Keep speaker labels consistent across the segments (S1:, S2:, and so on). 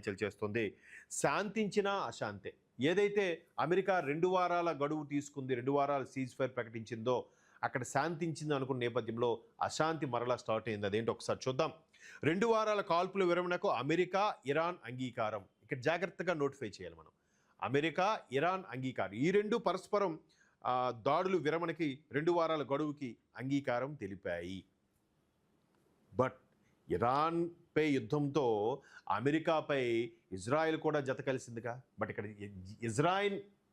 S1: వ్యాఖ్యలు చేస్తుంది. శాంతించినా అశాంతే. ఏదైతే అమెరికా 2 వారాల గడువు తీసుకుంది, 2 వారాల సీజ్ ఫైర్ ప్రకటించిందో అక్కడ శాంతించింది అనుకున్న నేపథ్యంలో అశాంతి మరలా స్టార్ట్ అయింది. అదేంటో ఒకసారి చూద్దాం. 2 వారాల కాల్పుల విరమణకు అమెరికా, ఇరాన్ అంగీకారం. ఇక్కడ జాగ్రత్తగా నోటిఫై చేయాలి మనం. అమెరికా, ఇరాన్ అంగీకారం. ఈ రెండు పరస్పరం దాడులు విరమణకి 2 వారాల గడువుకి అంగీకారం తెలిపాయి. బట్ ఇరాన్పై యుద్ధంతో అమెరికాపై ఇజ్రాయెల్ కూడా జత కలిసిందిగా. బట్ ఇక్కడ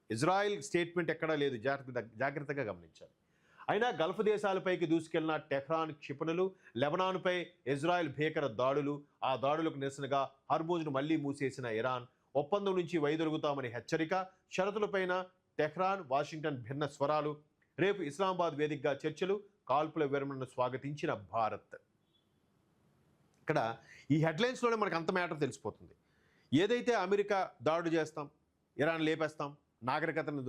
S1: ఇజ్రాయెల్ స్టేట్మెంట్ ఎక్కడా లేదు, జాగ్రత్తగా గమనించాలి. అయినా గల్ఫ్ దేశాలపైకి దూసుకెళ్లిన టెహ్రాన్ క్షిపణులు, లెబనాన్పై ఇజ్రాయెల్ భీకర దాడులు, ఆ దాడులకు నిరసనగా హర్మూజ్ను మళ్లీ మూసేసిన ఇరాన్ ఒప్పందం నుంచి వైదొలుగుతామని హెచ్చరిక, షరతులపైన టెహ్రాన్, వాషింగ్టన్ భిన్న స్వరాలు, రేపు ఇస్లామాబాద్ వేదికగా చర్చలు, కాల్పుల విరమణను స్వాగతించిన భారత్. ఇక్కడ ఈ హెడ్లైన్స్లోనే మనకు అంత మ్యాటర్ తెలిసిపోతుంది. ఏదైతే అమెరికా దాడులు చేస్తాం, ఇరాన్ లేపేస్తాం, నాగరికతను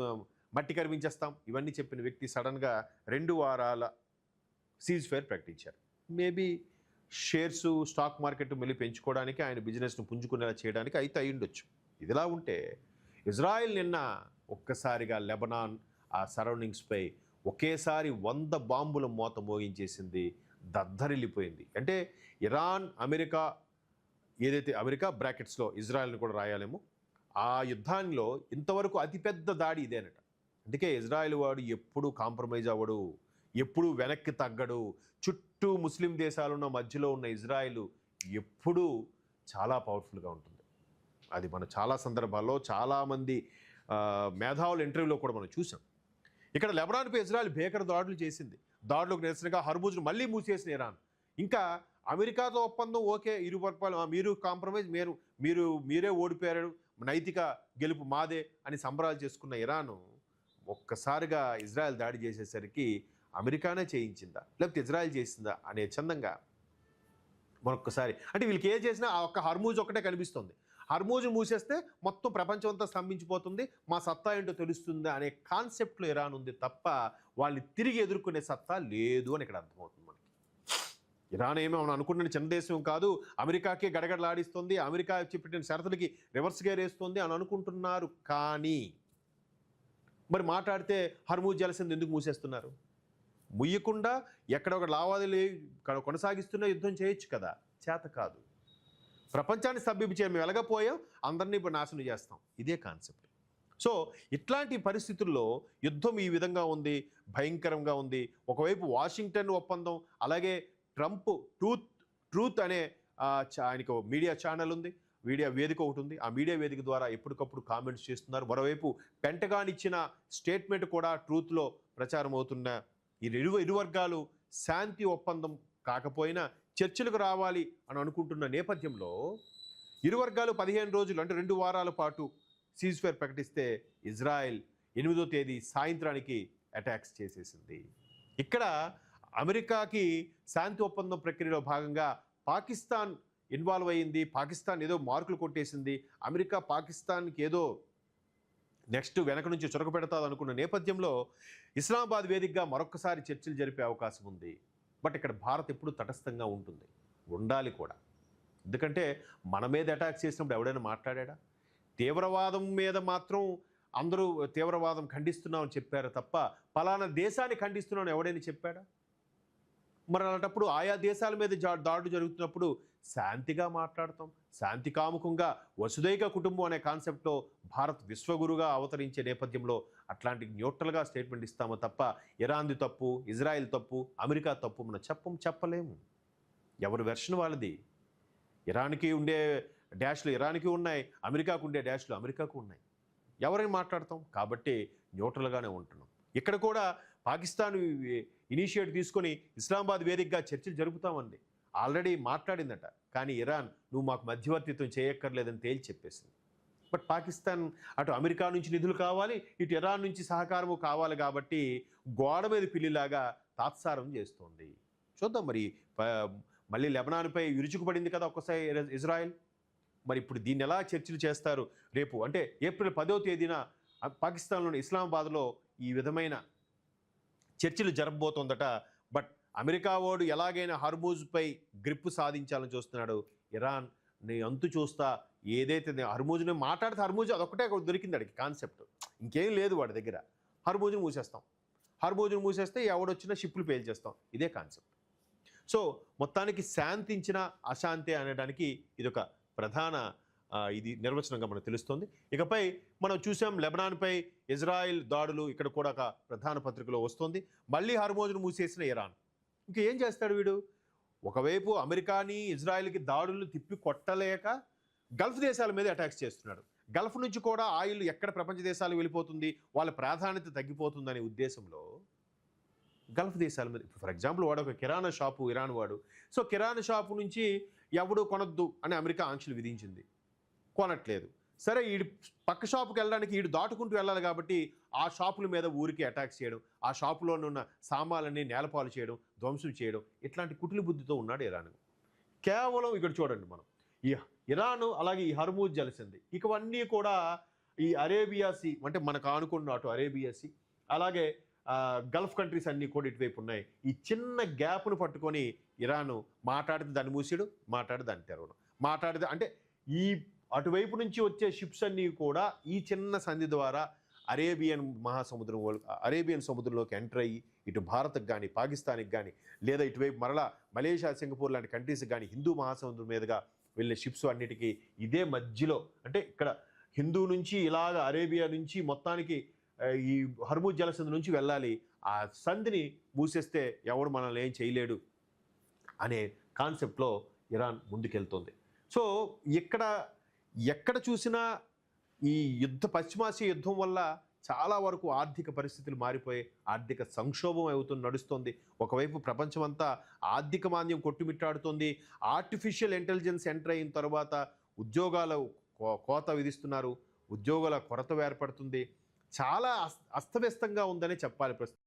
S1: మట్టి కరిపించేస్తాం, ఇవన్నీ చెప్పిన వ్యక్తి సడన్గా 2 వారాల సీజ్ ఫైర్ ప్రకటించారు. మేబీ షేర్స్, స్టాక్ మార్కెట్ మళ్ళీ పెంచుకోవడానికి, ఆయన బిజినెస్ను పుంజుకునేలా చేయడానికి అయితే అయ్యుండొచ్చు. ఇదిలా ఉంటే ఇజ్రాయెల్ నిన్న ఒక్కసారిగా లెబనాన్ ఆ సరౌండింగ్స్పై ఒకేసారి 100 బాంబుల మోత మోగించేసింది, దద్దరిల్లిపోయింది. అంటే ఇరాన్, అమెరికా, ఏదైతే అమెరికా బ్రాకెట్స్లో ఇజ్రాయెల్ని కూడా రాయాలేమో, ఆ యుద్ధాల్లో ఇంతవరకు అతిపెద్ద దాడి ఇదేనట. అందుకే ఇజ్రాయెల్ వాడు ఎప్పుడూ కాంప్రమైజ్ అవ్వడు, ఎప్పుడూ వెనక్కి తగ్గడు. చుట్టూ ముస్లిం దేశాలున్న మధ్యలో ఉన్న ఇజ్రాయెల్ ఎప్పుడూ చాలా పవర్ఫుల్గా ఉంటుంది. అది మనం చాలా సందర్భాల్లో చాలామంది మేధావుల ఇంటర్వ్యూలో కూడా మనం చూసాం. ఇక్కడ లెబనాన్పై ఇజ్రాయెల్ భీకర దాడులు చేసింది. దాడులకు నిరసనగా హర్మూజ్ను మళ్ళీ మూసేసిన ఇరాన్. ఇంకా అమెరికాతో ఒప్పందం ఓకే, ఇరు వర్గాలు మీరు కాంప్రమైజ్, మీరే ఓడిపోయారు, నైతిక గెలుపు మాదే అని సంబరాలు చేసుకున్న ఇరాన్ ఒక్కసారిగా ఇజ్రాయెల్ దాడి చేసేసరికి అమెరికానే చేయించిందా లేకపోతే ఇజ్రాయెల్ చేసిందా అనే చందంగా మరొక్కసారి, అంటే వీళ్ళకి ఏం చేసినా ఆ ఒక్క హర్మూజ్ ఒక్కటే కనిపిస్తుంది. హర్మూజ్ మూసేస్తే మొత్తం ప్రపంచం అంతా స్తంభించిపోతుంది, మా సత్తా ఏంటో తెలుస్తుంది అనే కాన్సెప్ట్లో ఇరాన్ ఉంది తప్ప వాళ్ళని తిరిగి ఎదుర్కొనే సత్తా లేదు అని ఇక్కడ అర్థమవుతుంది మనకి. ఇరాన్ ఏమో మనం అనుకున్న చిన్న దేశం కాదు, అమెరికాకే గడగడలాడిస్తుంది, అమెరికా చెప్పిన షరతులకి రివర్స్ గేర్ వేస్తుంది అని అనుకుంటున్నారు. కానీ మరి మాట్లాడితే హర్మూజ్ జలసంధి ఎందుకు మూసేస్తున్నారు? ముయ్యకుండా ఎక్కడ ఒక లావాదేవీలు కొనసాగిస్తున్న యుద్ధం చేయొచ్చు కదా, చేత కాదు. ప్రపంచాన్ని స్తబ్భించే మేము ఎలాగపోయాం, అందరినీ ఇప్పుడు నాశనం చేస్తాం, ఇదే కాన్సెప్ట్. సో ఇట్లాంటి పరిస్థితుల్లో యుద్ధం ఈ విధంగా ఉంది, భయంకరంగా ఉంది. ఒకవైపు వాషింగ్టన్ ఒప్పందం, అలాగే ట్రంప్ ట్రూత్ అనే ఆయనకు మీడియా ఛానల్ ఉంది, మీడియా వేదిక ఒకటి ఉంది. ఆ మీడియా వేదిక ద్వారా ఎప్పటికప్పుడు కామెంట్స్ చేస్తున్నారు. మరోవైపు పెంటగాన్ ఇచ్చిన స్టేట్మెంట్ కూడా ట్రూత్లో ప్రచారం అవుతున్న ఈ ఇరు వర్గాలు శాంతి ఒప్పందం కాకపోయినా చర్చలకు రావాలి అని అనుకుంటున్న నేపథ్యంలో ఇరు వర్గాలు 15 రోజులు అంటే 2 వారాల పాటు సీజ్ ఫైర్ ప్రకటిస్తే ఇజ్రాయెల్ 8వ తేదీ సాయంత్రానికి అటాక్స్ చేసేసింది. ఇక్కడ అమెరికాకి శాంతి ఒప్పందం ప్రక్రియలో భాగంగా పాకిస్తాన్ ఇన్వాల్వ్ అయ్యింది. పాకిస్తాన్ ఏదో మార్కులు కొట్టేసింది. అమెరికా పాకిస్తాన్కి ఏదో నెక్స్ట్ వెనక నుంచి చొరక పెడతాది అనుకున్న నేపథ్యంలో ఇస్లామాబాద్ వేదికగా మరొకసారి చర్చలు జరిపే అవకాశం ఉంది. బట్ ఇక్కడ భారత్ ఎప్పుడు తటస్థంగా ఉంటుంది, ఉండాలి కూడా. ఎందుకంటే మన మీద అటాక్ చేసినప్పుడు ఎవడైనా మాట్లాడా? తీవ్రవాదం మీద మాత్రం అందరూ తీవ్రవాదం ఖండిస్తున్నామని చెప్పారు తప్ప పలానా దేశాన్ని ఖండిస్తున్నామని ఎవడైనా చెప్పాడా? మరి అలాంటప్పుడు ఆయా దేశాల మీద దాడులు జరుగుతున్నప్పుడు శాంతిగా మాట్లాడతాం, శాంతి కాముకంగా వసుదైక కుటుంబం అనే కాన్సెప్ట్లో భారత్ విశ్వగురుగా అవతరించే నేపథ్యంలో అట్లాంటి న్యూట్రల్గా స్టేట్మెంట్ ఇస్తామో తప్ప ఇరాన్ది తప్పు, ఇజ్రాయెల్ తప్పు, అమెరికా తప్పు మనం చెప్పలేము. ఎవరి వెర్షన్ వాళ్ళది. ఇరాన్కి ఉండే డాష్లు ఇరాన్కి ఉన్నాయి, అమెరికాకు ఉండే డాష్లు అమెరికాకు ఉన్నాయి. ఎవరైనా మాట్లాడతాం కాబట్టి న్యూట్రల్గానే ఉంటున్నాం. ఇక్కడ కూడా పాకిస్తాన్ ఇనిషియేట్ తీసుకొని ఇస్లామాబాద్ వేదికగా చర్చలు జరుపుతామండి ఆల్రెడీ మాట్లాడిందట. కానీ ఇరాన్ నువ్వు మాకు మధ్యవర్తిత్వం చేయక్కర్లేదని తేల్చి చెప్పేసింది. బట్ పాకిస్తాన్ అటు అమెరికా నుంచి నిధులు కావాలి, ఇటు ఇరాన్ నుంచి సహకారము కావాలి కాబట్టి గోడ మీద పిల్లిలాగా తాత్సారం చేస్తోంది. చూద్దాం మరి మళ్ళీ లెబనాన్పై విరుచుకుపడింది కదా ఒక్కసారి ఇజ్రాయెల్. మరి ఇప్పుడు దీన్ని ఎలా చర్చలు చేస్తారు రేపు? అంటే ఏప్రిల్ 10వ తేదీన పాకిస్తాన్లోని ఇస్లామాబాద్లో ఈ విధమైన చర్చలు జరగబోతోందట. బట్ అమెరికా వాడు ఎలాగైనా హర్మూజ్పై గ్రిప్ సాధించాలని చూస్తున్నాడు. ఇరాన్ నీ అంతు చూస్తా, ఏదైతే హర్మూజ్ని మాట్లాడితే హర్మూజ్ అదొక్కటే దొరికింది అడిగి కాన్సెప్ట్, ఇంకేం లేదు వాడి దగ్గర. హర్మూజ్ని మూసేస్తాం, హర్మూజ్ని మూసేస్తే ఎవడొచ్చినా షిప్పులు పేల్చేస్తాం, ఇదే కాన్సెప్ట్. సో మొత్తానికి శాంతించిన అశాంతి అనడానికి ఇదొక ప్రధాన ఇది నిర్వచనంగా మనకు తెలుస్తుంది. ఇకపై మనం చూసాం లెబనాన్పై ఇజ్రాయిల్ దాడులు, ఇక్కడ కూడా ఒక ప్రధాన పత్రికలో వస్తుంది. మళ్ళీ హర్మూజ్ను మూసేసిన ఇరాన్. ఇంకా ఏం చేస్తాడు వీడు? ఒకవైపు అమెరికాని ఇజ్రాయిల్కి దాడులు తిప్పి కొట్టలేక గల్ఫ్ దేశాల మీద అటాక్స్ చేస్తున్నాడు. గల్ఫ్ నుంచి కూడా ఆయిల్ ఎక్కడ ప్రపంచ దేశాలకు వెళ్ళిపోతుంది, వాళ్ళ ప్రాధాన్యత తగ్గిపోతుందనే ఉద్దేశంలో గల్ఫ్ దేశాల మీద, ఫర్ ఎగ్జాంపుల్ వాడు ఒక కిరాణా షాపు ఇరాన్ వాడు, సో కిరాణా షాపు నుంచి ఎవడు కొనొద్దు అని అమెరికా ఆంక్షలు విధించింది, కొనట్లేదు. సరే ఈడు పక్క షాపుకి వెళ్ళడానికి ఈడు దాటుకుంటూ వెళ్ళాలి కాబట్టి ఆ షాపుల మీద ఊరికి అటాక్స్ చేయడం, ఆ షాపులోనున్న సామాన్లన్నీ నేలపాలు చేయడం, ధ్వంసం చేయడం, ఇట్లాంటి కుటిల బుద్ధితో ఉన్నాడు ఇరాన్. కేవలం ఇక్కడ చూడండి మనం ఈ ఇరాన్ అలాగే ఈ హర్మూజ్ జలసంధి ఇవన్నీ కూడా ఈ అరేబియా సీ అంటే మనకు ఆనుకున్న అటు అరేబియా సీ అలాగే గల్ఫ్ కంట్రీస్ అన్నీ కూడా ఇటువైపు ఉన్నాయి. ఈ చిన్న గ్యాప్ను పట్టుకొని ఇరాన్ మాట్లాడితే దాన్ని మూసాడు, మాట్లాడితే దాన్ని తెరవడం, మాట్లాడితే అంటే ఈ అటువైపు నుంచి వచ్చే షిప్స్ అన్నీ కూడా ఈ చిన్న సంధి ద్వారా అరేబియన్ సముద్రంలోకి ఎంటర్ అయ్యి ఇటు భారత్కి కానీ పాకిస్తాన్కి కానీ లేదా ఇటువైపు మరలా మలేషియా సింగపూర్ లాంటి కంట్రీస్కి కానీ హిందూ మహాసముద్రం మీదుగా వెళ్ళే షిప్స్ అన్నిటికీ ఇదే మధ్యలో అంటే ఇక్కడ హిందూ నుంచి ఇలాగ అరేబియా నుంచి మొత్తానికి ఈ హర్మూజ్ జలసంధి నుంచి వెళ్ళాలి. ఆ సంధిని మూసేస్తే ఎవడు మనల్ని ఏం చేయలేడు అనే కాన్సెప్ట్లో ఇరాన్ ముందుకెళ్తుంది. సో ఎక్కడ చూసినా ఈ పశ్చిమాసియా యుద్ధం వల్ల చాలా వరకు ఆర్థిక పరిస్థితులు మారిపోయి ఆర్థిక సంక్షోభం నడుస్తుంది. ఒకవైపు ప్రపంచమంతా ఆర్థిక మాంద్యం కొట్టుమిట్టాడుతుంది. ఆర్టిఫిషియల్ ఇంటెలిజెన్స్ ఎంటర్ అయిన తర్వాత ఉద్యోగాల కోత విధిస్తున్నారు, ఉద్యోగాల కొరత ఏర్పడుతుంది. చాలా అస్తవ్యస్తంగా ఉందనే చెప్పాలి ప్రస్తుతం.